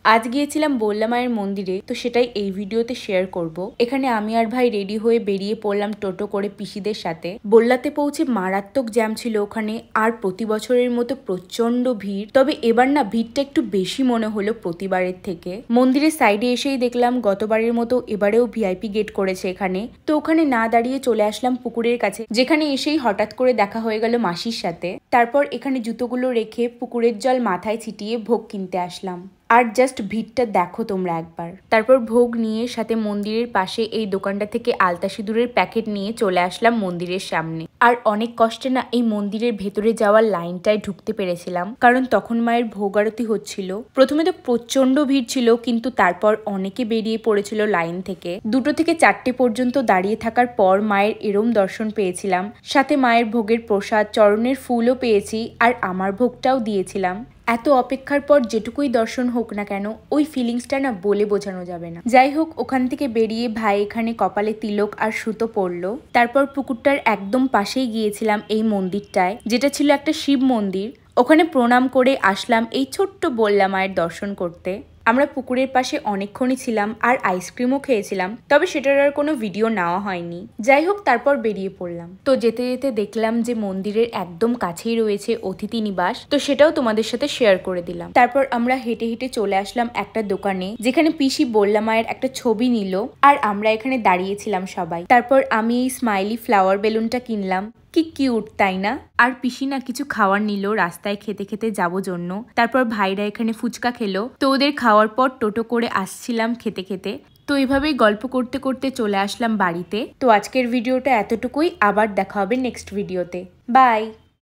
আজ গিয়েছিলাম বল্লা মায়ের মন্দিরে, তো সেটাই এই ভিডিওতে শেয়ার করব। এখানে আমি আর ভাই রেডি হয়ে বেরিয়ে পড়লাম টোটো করে পিসিদের সাথে। বল্লাতে পৌঁছে মারাত্মক জ্যাম ছিল ওখানে, আর প্রতি বছরের মতো প্রচন্ড ভিড়। তবে এবার না ভিড়টা একটু বেশি মনে হলো প্রতিবারের থেকে। মন্দিরের সাইডে এসেই দেখলাম গতবারের মতো এবারেও ভিআইপি গেট করেছে এখানে। তো ওখানে না দাঁড়িয়ে চলে আসলাম পুকুরের কাছে, যেখানে এসেই হঠাৎ করে দেখা হয়ে গেল মাসির সাথে। তারপর এখানে জুতোগুলো রেখে পুকুরের জল মাথায় ছিটিয়ে ভোগ কিনতে আসলাম। আর জাস্ট ভিড়টা দেখো তোমরা একবার। তারপর ভোগ নিয়ে সাথে মন্দিরের পাশে এই দোকানটা থেকে আলতা সিঁদুরের প্যাকেট নিয়ে চলে আসলাম মন্দিরের সামনে। আর অনেক কষ্টে না এই মন্দিরের ভেতরে যাওয়ার লাইনটায় ঢুকতে পেরেছিলাম, কারণ তখন মায়ের ভোগ আরতি হচ্ছিল। প্রথমে তো প্রচন্ড ভিড় ছিল, কিন্তু তারপর অনেকে বেরিয়ে পড়েছিল লাইন থেকে। 2টো থেকে 4টে পর্যন্ত দাঁড়িয়ে থাকার পর মায়ের এরম দর্শন পেয়েছিলাম। সাথে মায়ের ভোগের প্রসাদ, চরণের ফুলও পেয়েছি, আর আমার ভোগটাও দিয়েছিলাম। এত অপেক্ষার পর যেটুকুই দর্শন হোক না কেন, ওই ফিলিংসটা না বলে বোঝানো যাবে না। যাই হোক, ওখান থেকে বেরিয়ে ভাই এখানে কপালে তিলক আর সুতো পরলো। তারপর পুকুরটার একদম পাশেই গিয়েছিলাম এই মন্দিরটায়, যেটা ছিল একটা শিব মন্দির। ওখানে প্রণাম করে আসলাম এই ছোট্ট বল্লা মায়ের দর্শন করতে। আমরা পুকুরের পাশে অনেকক্ষণই ছিলাম আর আইসক্রিমও খেয়েছিলাম, তবে সেটার আর কোনো ভিডিও নেওয়া হয়নি। যাই হোক, তারপর বেরিয়ে পড়লাম। তো যেতে যেতে দেখলাম যে মন্দিরের একদম কাছেই রয়েছে অতিথি নিবাস, তো সেটাও তোমাদের সাথে শেয়ার করে দিলাম। তারপর আমরা হেঁটে হেঁটে চলে আসলাম একটা দোকানে, যেখানে পিসি বল্লা মায়ের একটা ছবি নিল, আর আমরা এখানে দাঁড়িয়েছিলাম সবাই। তারপর আমি এই স্মাইলি ফ্লাওয়ার বেলুনটা কিনলাম। কি কিউট, তাই না? আর পিসি না কিছু খাওয়ার নিল রাস্তায় খেতে খেতে যাবো জন্য। তারপর ভাইরা এখানে ফুচকা খেলো। তো ওদের খাওয়ার পর টোটো করে আসছিলাম খেতে খেতে। তো এভাবেই গল্প করতে করতে চলে আসলাম বাড়িতে। তো আজকের ভিডিওটা এতটুকুই, আবার দেখা হবে নেক্সট ভিডিওতে। বাই।